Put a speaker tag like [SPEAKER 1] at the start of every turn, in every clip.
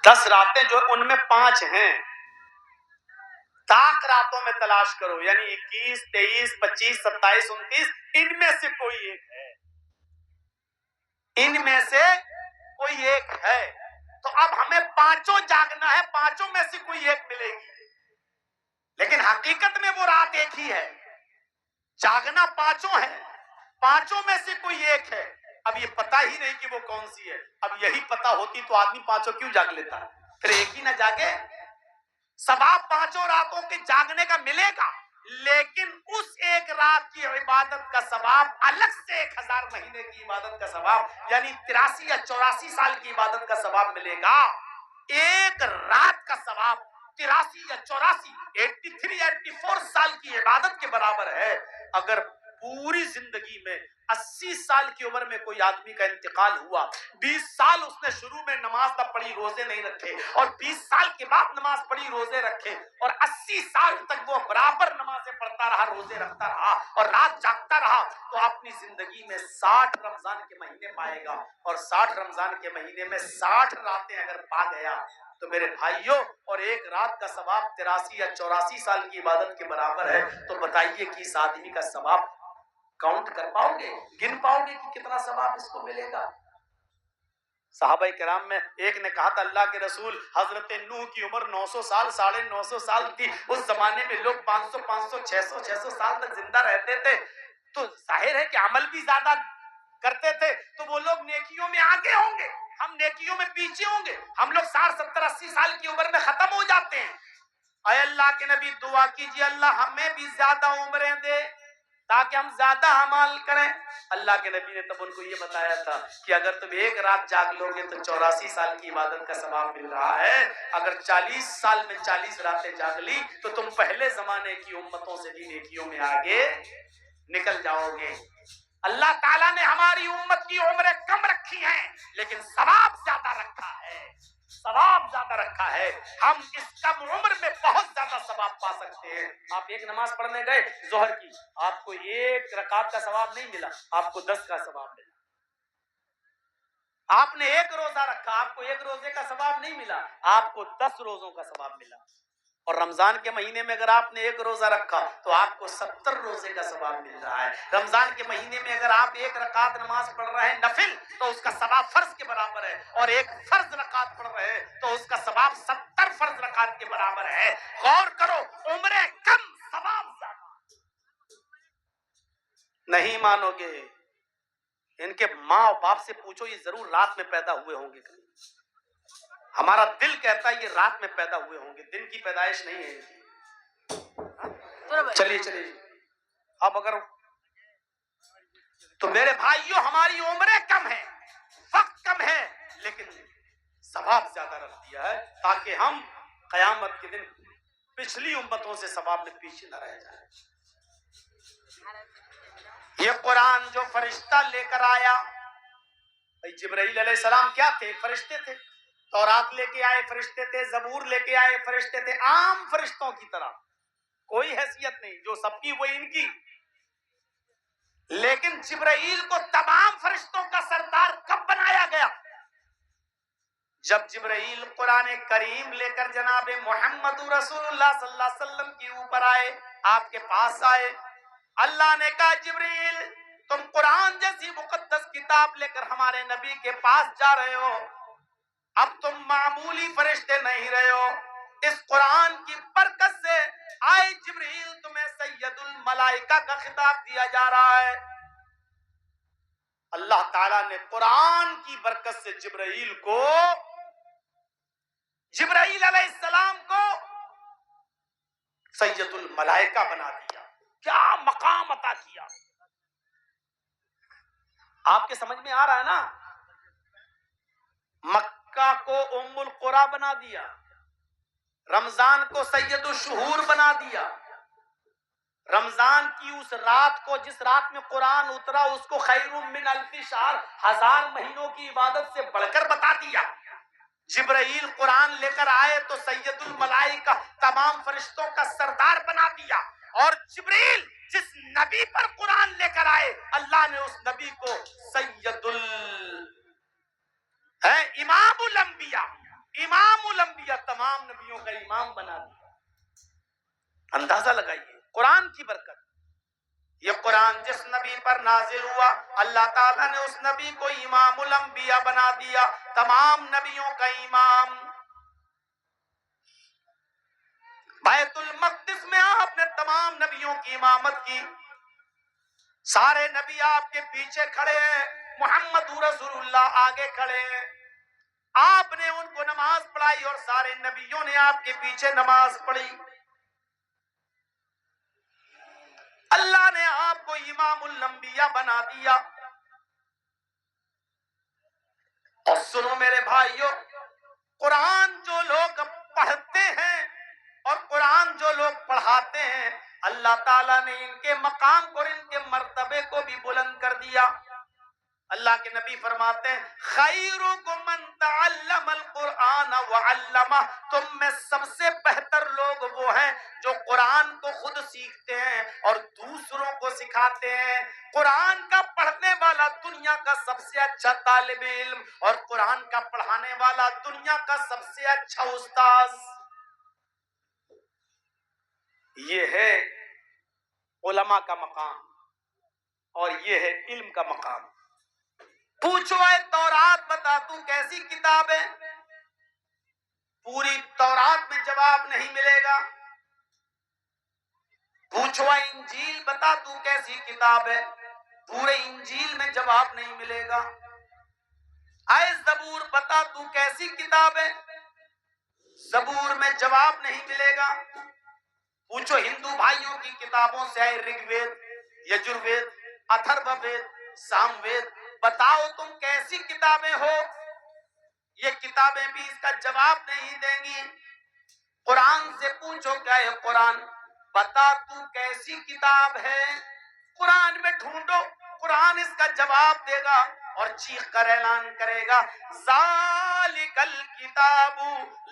[SPEAKER 1] 10 راتیں جو ان میں 5 ہیں، طاق راتوں میں تلاش کرو، یعنی 21 23 25 27 29 ان میں سے کوئی ایک ہے، ان میں سے کوئی ایک ہے۔ تو اب ہمیں 5 جاگنا ہے، 5 میں سے کوئی ایک ملے گی، لیکن حقیقت میں وہ رات ایک ہی ہے، جاگنا 5 ہے، 5 میں سے کوئی ایک ہے۔ اب یہ پتا ہی نہیں کہ وہ کون سی ہے، اب یہی پتا ہوتی تو آدمی 5 کیوں جاگ لیتا، پھر ایک ہی نہ جاگے۔ ثواب 5 راتوں کے جاگنے کا ملے گا، لیکن اس ایک رات کی عبادت کا ثواب الگ سے 1000 مہینے کی عبادت کا ثواب، یعنی 83 یا 84 سال کی عبادت کا ثواب ملے گا۔ ایک رات کا ثواب 83 یا 84 83 84 سال کی عبادت کے برابر ہے۔ اگر پوری زندگی میں 80 سال کی عمر میں کوئی آدمی کا انتقال ہوا، 20 سال اس نے شروع میں نماز نہ پڑھی، روزے نہیں رکھے، اور 20 سال کے بعد نماز پڑھی، روزے رکھے، اور 80 سال تک وہ برابر نمازیں پڑھتا رہا، روزے رکھتا رہا اور رات جاگتا رہا، تو اپنی زندگی میں 60 رمضان کے مہینے پائے گا، اور 60 رمضان کے مہینے میں 60 راتیں اگر پا گیا تو میرے بھائیوں، اور ایک رات کا ثواب 83 یا 84 سال کی عبادت کے برابر ہے، تو بتائیے کہ اس آدمی کا ثواب کاؤنٹ کر پاؤ گے، گن پاؤ گے کہ کتنا ثواب اس کو ملے گا؟ صحابہ کرام میں ایک نے کہا تھا، اللہ کے رسول، حضرت نوح کی عمر 900 سال 950 سال تھی، اس زمانے میں لوگ 500 500 600 600 سال تک زندہ رہتے تھے، تو ظاہر ہے کہ عمل بھی زیادہ کرتے تھے، تو وہ لوگ نیکیوں میں آگے ہوں گے، ہم نیکیوں میں پیچھے ہوں گے، ہم لوگ 60 70 80 سال کی عمر میں ختم ہو جاتے ہیں۔ اے اللہ کے نبی، دعا کیجئے اللہ ہمیں بھی زیادہ عمریں دے تاکہ ہم زیادہ اعمال کریں۔ اللہ کے نبی نے تب ان کو یہ بتایا تھا کہ اگر تم ایک رات جاگ لو گے تو 84 سال کی عبادت کا ثواب مل رہا ہے، اگر 40 سال میں 40 راتیں جاگ لی تو تم پہلے زمانے کی امتوں سے بھی نیکیوں میں آگے نکل جاؤ گے۔ اللہ تعالیٰ نے ہماری امت کی عمریں کم رکھی ہیں، لیکن ثواب زیادہ رکھا ہے، ثواب زیادہ رکھا ہے، ہم اس کم عمر میں بہت زیادہ ثواب پا سکتے ہیں۔ آپ ایک نماز پڑھنے گئے ظہر کی، آپ کو 1 رکعت کا ثواب نہیں ملا، آپ کو 10 کا ثواب ملا۔ آپ نے 1 روزہ رکھا، آپ کو 1 روزے کا ثواب نہیں ملا، آپ کو 10 روزوں کا ثواب ملا۔ اور رمضان کے مہینے میں اگر آپ نے 1 روزہ رکھا تو آپ کو 70 روزے کا ثواب مل رہا ہے۔ رمضان کے مہینے میں اگر آپ 1 رکعت نماز پڑھ رہے ہیں نفل تو اس کا ثواب فرض کے برابر ہے، اور 1 فرض رکعت پڑھ رہے ہیں تو اس کا ثواب 70 فرض رکعت کے برابر ہے۔ غور کرو، عمریں کم ثواب زیادہ۔ نہیں مانو گے، ان کے ماں اور باپ سے پوچھو، یہ ضرور رات میں پیدا ہوئے ہوں گے۔ ہمارا دل کہتا ہے یہ رات میں پیدا ہوئے ہوں گے، دن کی پیدائش نہیں ہے ان کی۔ چلیے اب اگر تو میرے بھائیوں، ہماری عمریں کم ہیں، وقت کم ہے، لیکن ثواب زیادہ رکھ دیا ہے تاکہ ہم قیامت کے دن پچھلی امتوں سے ثواب میں پیچھے نہ رہ جائیں۔ یہ قرآن جو فرشتہ لے کر آیا، جبرائیل علیہ السلام کیا تھے؟ فرشتے تھے۔ تورات لے کے آئے فرشتے تھے، زبور لے کے آئے فرشتے تھے، عام فرشتوں کی طرح، کوئی حیثیت نہیں، جو سب کی وہی ان کی۔ لیکن جبرائیل کو تمام فرشتوں کا سردار کب بنایا گیا؟ جب جبرائیل قرآن کریم لے کر جناب محمد رسول اللہ صلی اللہ علیہ وسلم کے اوپر آئے، آپ کے پاس آئے، اللہ نے کہا جبرائیل تم قرآن جیسی مقدس کتاب لے کر ہمارے نبی کے پاس جا رہے ہو، اب تم معمولی فرشتے نہیں رہے ہو، اس قرآن کی برکت سے آئے جبرائیل تمہیں سید الملائکہ کا خطاب دیا جا رہا ہے۔ اللہ تعالیٰ نے قرآن کی برکت سے جبرائیل علیہ السلام کو سید الملائکہ بنا دیا، کیا مقام عطا کیا۔ آپ کے سمجھ میں آ رہا ہے نا؟ مکہ کو ام القری بنا دیا، رمضان کو سید الشہور بنا دیا، رمضان کی اس رات کو جس رات میں قرآن اترا اس کو خیر من الف شہر، 1000 مہینوں کی عبادت سے بڑھ کر بتا دیا۔ جبرائیل قرآن لے کر آئے تو سید الملائکہ تمام فرشتوں کا سردار بنا دیا، اور جبرائیل جس نبی پر قرآن لے کر آئے اللہ نے اس نبی کو ہے امام الانبیاء، امام الانبیاء تمام نبیوں کا امام بنا دیا۔ اندازہ لگائیے قرآن کی برکت۔ یہ قرآن جس نبی پر نازل ہوا اللہ تعالیٰ نے اس نبی کو امام الانبیاء بنا دیا، تمام نبیوں کا امام۔ بیت المقدس میں آپ نے تمام نبیوں کی امامت کی، سارے نبی آپ کے پیچھے کھڑے ہیں، محمد رسول اللہ آگے کھڑے ہیں، آپ نے ان کو نماز پڑھائی اور سارے نبیوں نے آپ کے پیچھے نماز پڑھی۔ اللہ نے آپ کو امام الانبیاء بنا دیا۔ اور سنو میرے بھائیوں، قرآن جو لوگ پڑھتے ہیں اور قرآن جو لوگ پڑھاتے ہیں، اللہ تعالیٰ نے ان کے مقام اور ان کے مرتبے کو بھی بلند کر دیا۔ اللہ کے نبی فرماتے ہیں خیرکم من تعلم القرآن وعلمہ، تم میں سب سے بہتر لوگ وہ ہیں جو قرآن کو خود سیکھتے ہیں اور دوسروں کو سکھاتے ہیں۔ قرآن کا پڑھنے والا دنیا کا سب سے اچھا طالب علم اور قرآن کا پڑھانے والا دنیا کا سب سے اچھا استاذ۔ یہ ہے علماء کا مقام اور یہ ہے علم کا مقام۔ پوچھو اے تورات بتا تو کیسی کتاب ہے؟ پوری تورات میں جواب نہیں ملے گا۔ پوچھو اے انجیل بتا تو کیسی کتاب ہے؟ پورے انجیل میں جواب نہیں ملے گا۔ اے زبور بتا تو کیسی کتاب ہے؟ زبور میں جواب نہیں ملے گا۔ پوچھو ہندو بھائیوں کی کتابوں سے، اے رگ وید، یجروید، اتھرو وید، سام وید، بتاؤ تم کیسی کتابیں ہو؟ یہ کتابیں بھی اس کا جواب نہیں دیں گی۔ قرآن سے پوچھو کیا ہے قرآن بتا تو کیسی کتاب ہے؟ قرآن میں ڈھونڈو، قرآن اس کا جواب دے گا اور چیخ کر اعلان کرے گا ذالک الکتاب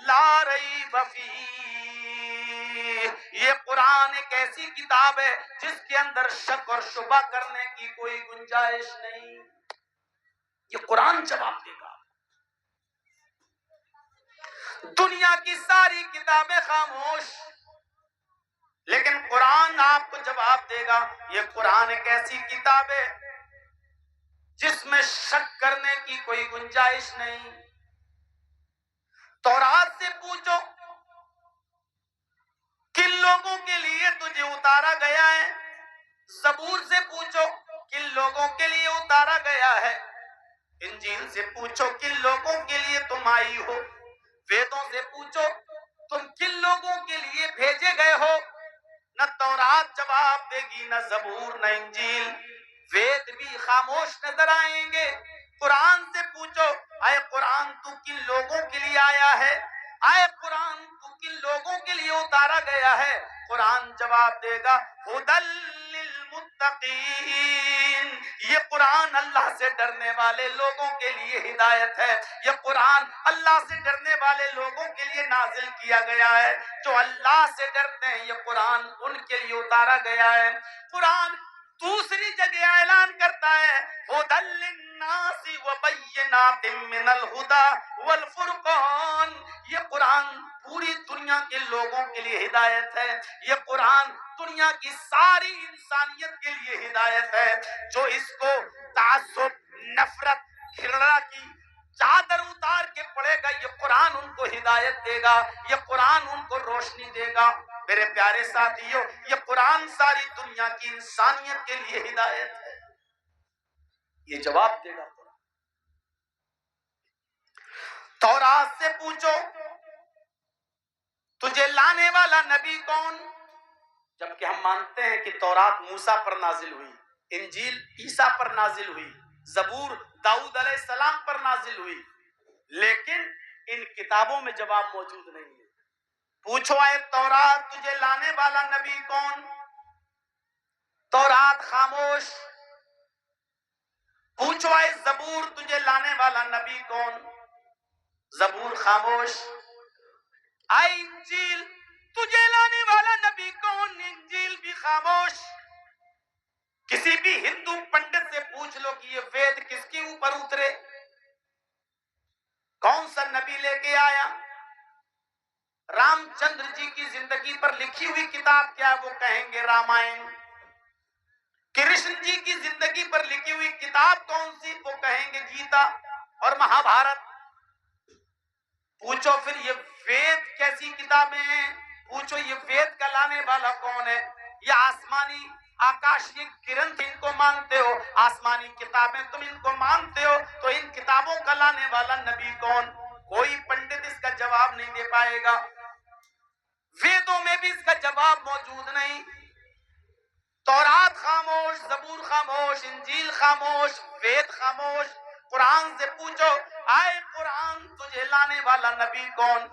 [SPEAKER 1] لا ریب فیہ، یہ قرآن ایک ایسی کتاب ہے جس کے اندر شک اور شبہ کرنے کی کوئی گنجائش نہیں۔ یہ قرآن جواب دے گا۔ دنیا کی ساری کتابیں خاموش، لیکن قرآن آپ کو جواب دے گا۔ یہ قرآن ایک ایسی کتاب ہے جس میں شک کرنے کی کوئی گنجائش نہیں۔ تورات سے پوچھو کن لوگوں کے لیے تجھے اتارا گیا ہے؟ زبور سے پوچھو کن لوگوں کے لیے اتارا گیا ہے؟ انجیل سے پوچھو کن لوگوں کے لیے تم آئی ہو؟ ویدوں سے پوچھو تم کن لوگوں کے لیے بھیجے گئے ہو؟ نہ تورات جواب دے گی، نہ زبور، نہ انجیل، وید بھی خاموش نظر آئیں گے۔ قرآن سے پوچھو اے قرآن تو کن لوگوں کے لیے آیا ہے؟ اے قرآن تو کن لوگوں کے لیے اتارا گیا ہے؟ قرآن جواب دے گا ھدی للمتقین، یہ قرآن اللہ سے ڈرنے والے لوگوں کے لیے ہدایت ہے۔ یہ قرآن اللہ سے ڈرنے والے لوگوں کے لیے نازل کیا گیا ہے۔ جو اللہ سے ڈرتے ہیں یہ قرآن ان کے لیے اتارا گیا ہے۔ قرآن دوسری جگہ اعلان کرتا ہے ھدی للناس وبینات من الہدی والفرقان، یہ قرآن پوری دنیا کے لوگوں کے لیے ہدایت ہے۔ یہ قرآن دنیا کی ساری انسانیت کے لیے ہدایت ہے۔ جو اس کو تعصب، نفرت، گھرنا کی چادر اتار کے پڑھے گا یہ قرآن ان کو ہدایت دے گا، یہ قرآن ان کو روشنی دے گا۔ میرے پیارے ساتھیوں، یہ قرآن ساری دنیا کی انسانیت کے لیے ہدایت ہے۔ یہ جواب دے گا۔ تورات سے پوچھو تجھے لانے والا نبی کون؟ جبکہ ہم مانتے ہیں کہ تورات موسیٰ پر نازل ہوئی، انجیل عیسیٰ پر نازل ہوئی، زبور داؤد علیہ السلام پر نازل ہوئی، لیکن ان کتابوں میں جواب موجود نہیں ہے۔ پوچھو اے تورات تجھے لانے والا نبی کون؟ تورات خاموش۔ پوچھو اے زبور تجھے لانے والا نبی کون؟ زبور خاموش۔ اے انجیل تجھے لانے والا نبی کون؟ انجیل بھی خاموش۔ کسی بھی ہندو پنڈت سے پوچھ لو کہ یہ وید کس کے اوپر اترے، کون سا نبی لے کے آیا؟ رام چندر جی کی زندگی پر لکھی ہوئی کتاب کیا وہ کہیں گے رامائن. کرشن جی کی زندگی پر لکھی ہوئی کتاب کون سی؟ وہ کہیں گے گیتا اور مہا بھارت. پوچھو پھر یہ وید کیسی کتابیں ہیں؟ پوچھو یہ وید کا لانے والا کون ہے؟ یہ آسمانی آکاشی کرن ان کو مانتے ہو، آسمانی کتابیں تم ان کو مانتے ہو، تو ان کتابوں کا لانے والا نبی کون؟ کوئی پنڈت اس کا جواب نہیں دے پائے گا. ویدوں میں بھی اس کا جواب موجود نہیں. تورات خاموش، زبور خاموش، انجیل خاموش، وید خاموش. قرآن سے پوچھو آئے قرآن تجھے لانے والا نبی کون؟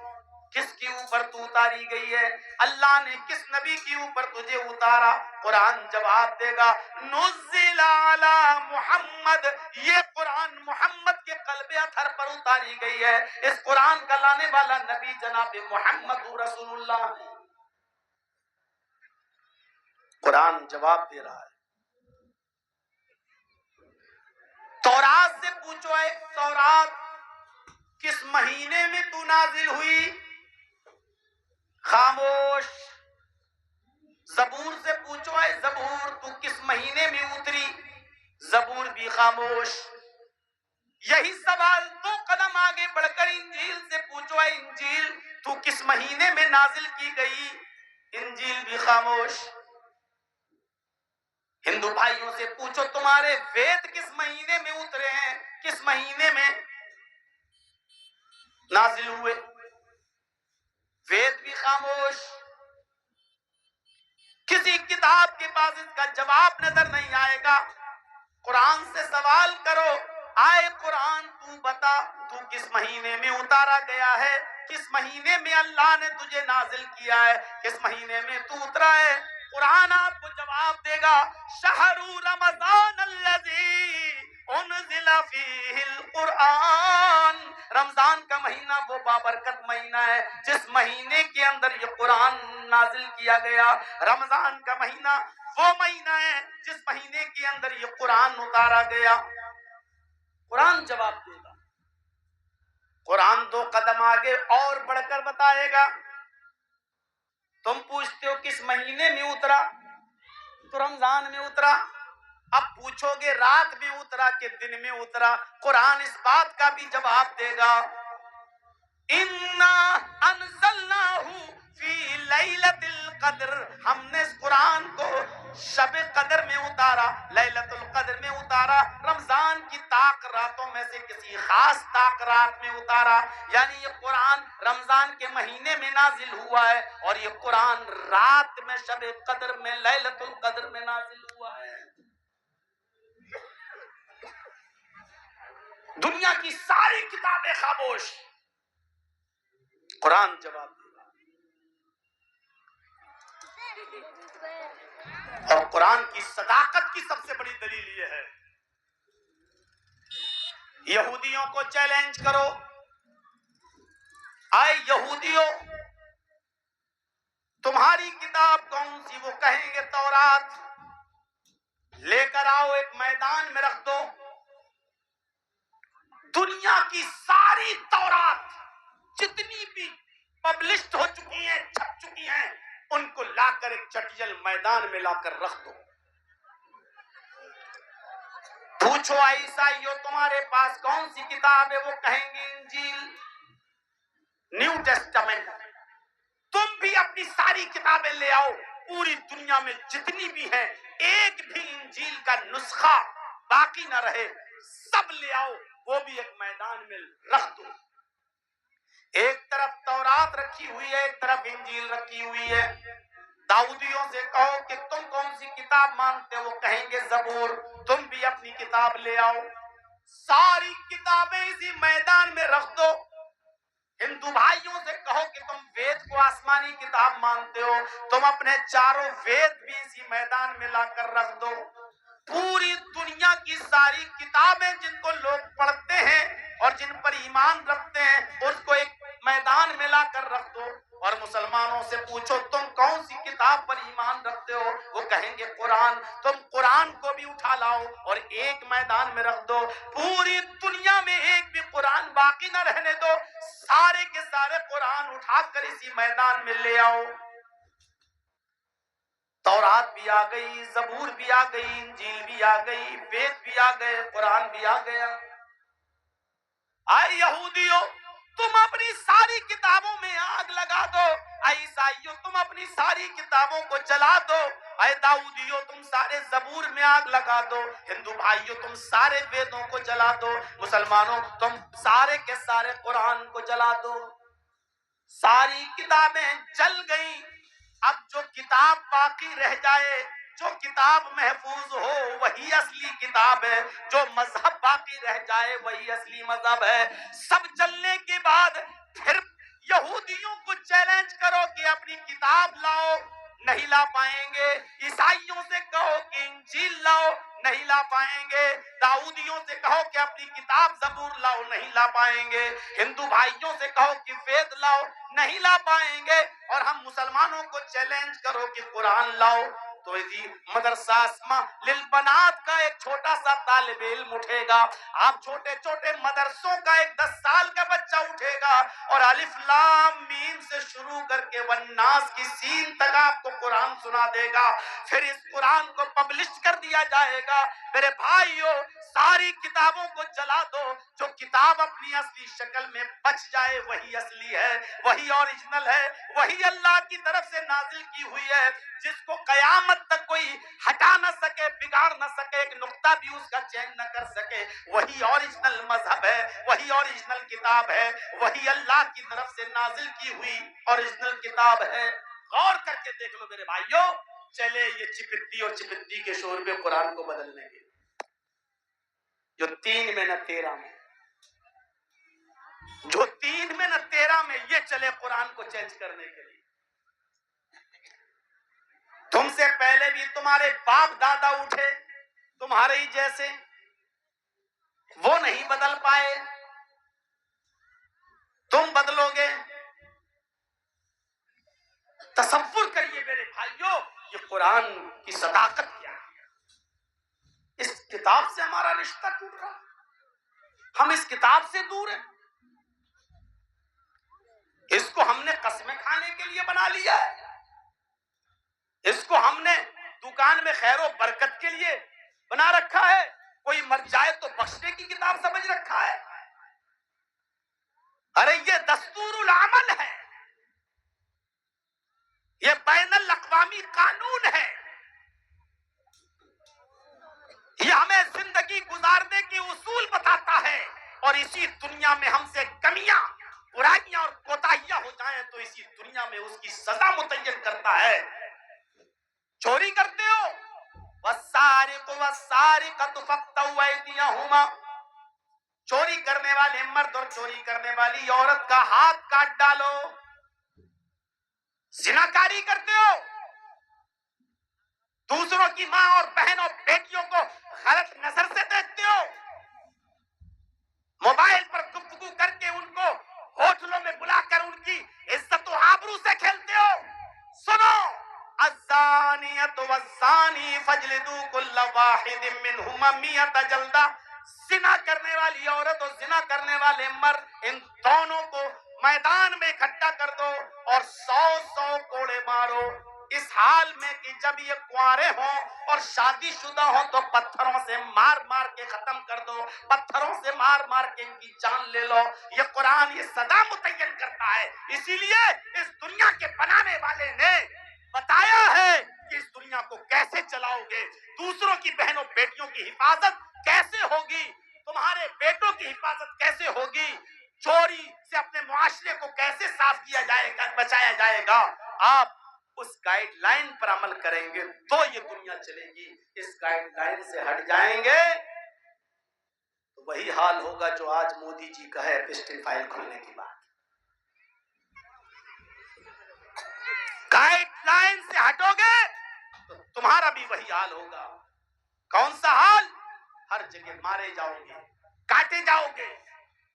[SPEAKER 1] کس کے اوپر تو اتاری گئی ہے؟ اللہ نے کس نبی کے اوپر تجھے اتارا؟ قرآن جواب دے گا نزل علی محمد. یہ قرآن محمد کے قلب اطہر پر اتاری گئی ہے. اس قرآن کا لانے والا نبی جناب محمد رسول اللہ ہے. قرآن جواب دے رہا ہے. تورات سے پوچھو ہے تورات کس مہینے میں تو نازل ہوئی؟ خاموش. زبور سے پوچھو ہے زبور تو کس مہینے میں اتری؟ زبور بھی خاموش. یہی سوال دو قدم آگے بڑھ کر انجیل سے پوچھو ہے انجیل تو کس مہینے میں نازل کی گئی؟ انجیل بھی خاموش. ہندو بھائیوں سے پوچھو تمہارے وید کس مہینے میں اترے ہیں؟ کس مہینے میں نازل ہوئے؟ وید بھی خاموش. کسی کتاب کے پاس اس کا جواب نظر نہیں آئے گا. قرآن سے سوال کرو آئے قرآن تو بتا تو کس مہینے میں اتارا گیا ہے؟ کس مہینے میں اللہ نے تجھے نازل کیا ہے؟ کس مہینے میں تو اترا ہے؟ قرآن آپ کو جواب دے گا شہر رمضان الذی انزل فیہ القرآن. رمضان کا مہینہ وہ بابرکت مہینہ ہے جس مہینے کے اندر یہ قرآن نازل کیا گیا. رمضان کا مہینہ وہ مہینہ ہے جس مہینے کے اندر یہ قرآن اتارا گیا. قرآن جواب دے گا. قرآن دو قدم آگے اور بڑھ کر بتائے گا. تم پوچھتے ہو کس مہینے میں اترا؟ تو رمضان میں اترا. اب پوچھو گے رات میں اترا کہ دن میں اترا؟ قرآن اس بات کا بھی جواب دے گا اِنَّا أَنزَلْنَاهُ فِي لَيْلَةِ الْقَدْرِ. ہم نے اس قرآن کو شب قدر میں اتارا، لیلۃ القدر میں اتارا. رمضان کی طاق راتوں میں سے کسی خاص طاق رات میں اتارا. یعنی یہ قرآن رمضان کے مہینے میں نازل ہوا ہے اور یہ قرآن رات میں شب قدر میں لیلۃ القدر میں نازل ہوا ہے. دنیا کی ساری کتابیں خاموش. قرآن جواب دے گا. اور قرآن کی صداقت کی سب سے بڑی دلیل یہ ہے یہودیوں کو چیلنج کرو آئے یہودیوں تمہاری کتاب کون سی؟ وہ کہیں گے تورات. لے کر آؤ ایک میدان میں رکھ دو. دنیا کی ساری تورات جتنی بھی پبلشڈ ہو چکی ہیں چھپ چکی ہیں ان کو لا کر ایک چٹیل میدان میں لا کر رکھ دو. پوچھو عیسائیوں تمہارے پاس کون سی کتاب ہے؟ وہ کہیں گے انجیل، نیو ٹیسٹامنٹ. تم بھی اپنی ساری کتابیں لے آؤ. پوری دنیا میں جتنی بھی ہیں ایک بھی انجیل کا نسخہ باقی نہ رہے. سب لے آؤ وہ بھی ایک میدان میں رکھ دو. ایک طرف تورات رکھی ہوئی ہے ایک طرف انجیل رکھی ہوئی ہے. داؤدیوں سے کہو کہ تم کون سی کتاب مانتے ہو؟ کہیں گے زبور. تم بھی اپنی کتاب لے آؤ. ساری کتابیں اسی میدان میں رکھ دو. ہندو بھائیوں سے کہو کہ تم وید کو آسمانی کتاب مانتے ہو، تم اپنے چاروں وید بھی اسی میدان میں لا کر رکھ دو. پوری دنیا کی ساری کتابیں جن کو لوگ پڑھتے ہیں اور جن پر ایمان رکھتے ہیں اس کو ایک میدان میں لا کر رکھ دو اور مسلمانوں سے پوچھو تم کون سی کتاب پر ایمان رکھتے ہو، وہ کہیں گے قرآن، تم قرآن کو بھی اٹھا لاؤ اور ایک میدان میں رکھ دو، پوری دنیا میں ایک بھی قرآن باقی نہ رہنے دو، سارے کے سارے قرآن اٹھا کر اسی میدان میں لے آؤ۔ تورات بھی آ گئی، زبور بھی آ گئی، انجیل بھی آ گئی، وید بھی آ گئے، قرآن بھی آ گیا۔ اے یہودیوں تم اپنی ساری کتابوں میں آگ لگا دو، اے عیسائیوں تم اپنی ساری کتابوں کو جلا دو، اے داؤدیوں تم سارے زبور میں آگ لگا دو، ہندو بھائیوں تم سارے ویدوں کو جلا دو، مسلمانوں تم سارے کے سارے قرآن کو جلا دو۔ ساری کتابیں جل گئیں، اب جو کتاب باقی رہ جائے، جو کتاب محفوظ ہو وہی اصلی کتاب ہے، جو مذہب باقی رہ جائے وہی اصلی مذہب ہے۔ سب جلنے کے بعد پھر یہودیوں کو چیلنج کرو کہ اپنی کتاب لاؤ، نہیں لا پائیں گے، عیسائیوں سے کہو کہ انجیل لاؤ، نہیں لا پائیں گے، داؤدیوں سے کہو کہ اپنی کتاب زبور لاؤ، نہیں لا پائیں گے، ہندو بھائیوں سے کہو کہ وید لاؤ، نہیں لا پائیں گے، اور ہم مسلمانوں کو چیلنج کرو کہ قرآن لاؤ تو مدرسہ اسماء للبنات کا ایک چھوٹا سا طالب علم اٹھے گا، آپ چھوٹے چھوٹے مدرسوں کا ایک 10 سال کا بچہ اٹھے گا اور الف لام میم سے شروع کر کے والناس کی سین تک آپ کو قرآن سنا دے گا، پھر اس قرآن کو پبلش کر دیا جائے گا۔ میرے بھائیو ساری کتابوں کو جلا دو، جو کتاب اپنی اصلی شکل میں بچ جائے وہی اصلی ہے، وہی اوریجنل ہے، وہی اللہ کی طرف سے نازل کی ہوئی ہے، جس کو قیامت تک کوئی ہٹا نہ سکے، بگاڑ نہ سکے، ایک نقطہ بھی اس کا چینج نہ کر سکے، وہی اوریجنل مذہب ہے، وہی اوریجنل کتاب ہے، وہی اللہ کی طرف سے نازل کی ہوئی اوریجنل کتاب ہے۔ غور کر کے دیکھ لو میرے بھائیو، چلے یہ چپتی اور چپتی کے شور پہ قرآن کو بدلنے کے جو 3 میں نہ 13 میں، جو 3 میں نہ 13 میں یہ چلے قرآن کو چینج کرنے کے لیے۔ تم سے پہلے بھی تمہارے باپ دادا اٹھے تمہارے ہی جیسے، وہ نہیں بدل پائے، تم بدلو گے؟ تصور کریے میرے بھائیوں یہ قرآن کی صداقت کیا ہے۔ اس کتاب سے ہمارا رشتہ ٹوٹ رہا، ہم اس کتاب سے دور ہیں، اس کو ہم نے قسمیں کھانے کے لیے بنا لیا ہے، اس کو ہم نے دکان میں خیر و برکت کے لیے بنا رکھا ہے، کوئی مر جائے تو بخشنے کی کتاب سمجھ رکھا ہے۔ ارے یہ دستور العمل ہے، یہ بین الاقوامی قانون ہے، یہ ہمیں زندگی گزارنے کی اصول بتاتا ہے، اور اسی دنیا میں ہم سے کمیاں، برائیاں اور کوتاہیاں ہو جائیں تو اسی دنیا میں اس کی سزا متعین کرتا ہے۔ چوری کرتے ہو والسارق والسارقۃ فاقطعوا ایدیہما، چوری کرنے والے مرد اور چوری کرنے والی عورت کا ہاتھ کاٹ ڈالو۔ زناکاری کرتے ہو، دوسروں کی ماں اور بہن اور بیٹیوں کو غلط نظر سے دیکھتے ہو، موبائل پر گفتگو کر کے ان کو ہوٹلوں میں بلا کر ان کی عزت و آبرو سے کھیلتے ہو۔ سنو، الزانیۃ والزانی فاجلدوا کل واحد منہما 100 جلدہ، زنا کرنے والی عورت اور زنا کرنے والے مرد، ان دونوں کو میدان میں اکٹھا کر دو اور 100 کوڑے مارو، اس حال میں کہ جب یہ کنوارے ہوں اور شادی شدہ ہوں تو پتھروں سے مار مار کے ختم کر دو، پتھروں سے مار مار کے ان کی جان لے لو۔ یہ قرآن یہ سزا متعین کرتا ہے، اسی لیے اس دنیا کے بنانے والے نے بتایا ہے کہ اس دنیا کو کیسے چلاؤ گے، دوسروں کی بہنوں بیٹیوں کی حفاظت کیسے ہوگی، تمہارے بیٹوں کی حفاظت کیسے ہوگی، چوری سے اپنے معاشرے کو کیسے صاف کیا جائے گا، بچایا جائے گا۔ آپ اس گائیڈ لائن پر عمل کریں گے تو یہ دنیا چلے گی، اس گائیڈ لائن سے ہٹ جائیں گے تو وہی حال ہوگا جو آج مودی جی کا ہے پسٹل فائل کھلنے کی بات۔ گائیڈ لائن سے ہٹو گے تو تمہارا بھی وہی حال ہوگا۔ کون سا حال؟ ہر جگہ مارے جاؤ گے، کاٹے جاؤ گے،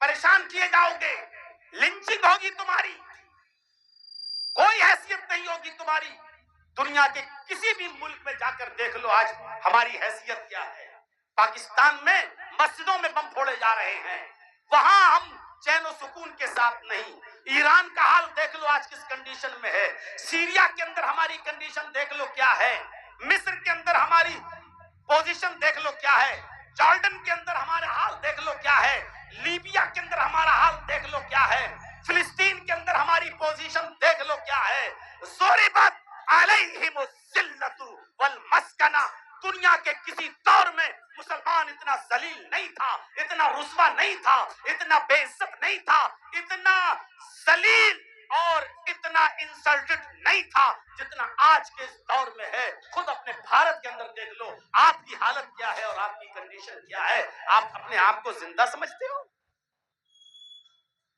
[SPEAKER 1] پریشان کیے جاؤ گے، لنچنگ ہوگی تمہاری۔ گی تمہاری. دنیا کے کسی بھی ملک میں جا کر دیکھ لو آج ہماری حیثیت کیا ہے. پاکستان میں مسجدوں میں بم پھوڑے جا رہے ہیں, وہاں ہم چین و سکون کے ساتھ نہیں. ایران کا حال دیکھ لو آج کس کنڈیشن میں ہے. سیریا کے اندر ہماری کنڈیشن دیکھ لو کیا ہے. مصر کے اندر ہماری پوزیشن دیکھ لو کیا ہے. جارڈن کے اندر ہمارا حال دیکھ لو کیا ہے. لیبیا کے اندر ہمارا حال دیکھ لو کیا ہے. فلسطین کے اندر ہماری پوزیشن دیکھ لو کیا ہے. ضربت علیہم الذلۃ والمسکنہ. دنیا کے کسی دور میں مسلمان اتنا ذلیل نہیں تھا, اتنا رسوا نہیں تھا, اتنا بے عزت نہیں تھا, اتنا ذلیل اور اتنا انسلٹڈ نہیں تھا جتنا آج کے اس دور میں ہے. خود اپنے بھارت کے اندر دیکھ لو آپ کی حالت کیا ہے اور آپ کی کنڈیشن کیا ہے. آپ اپنے آپ کو زندہ سمجھتے ہو؟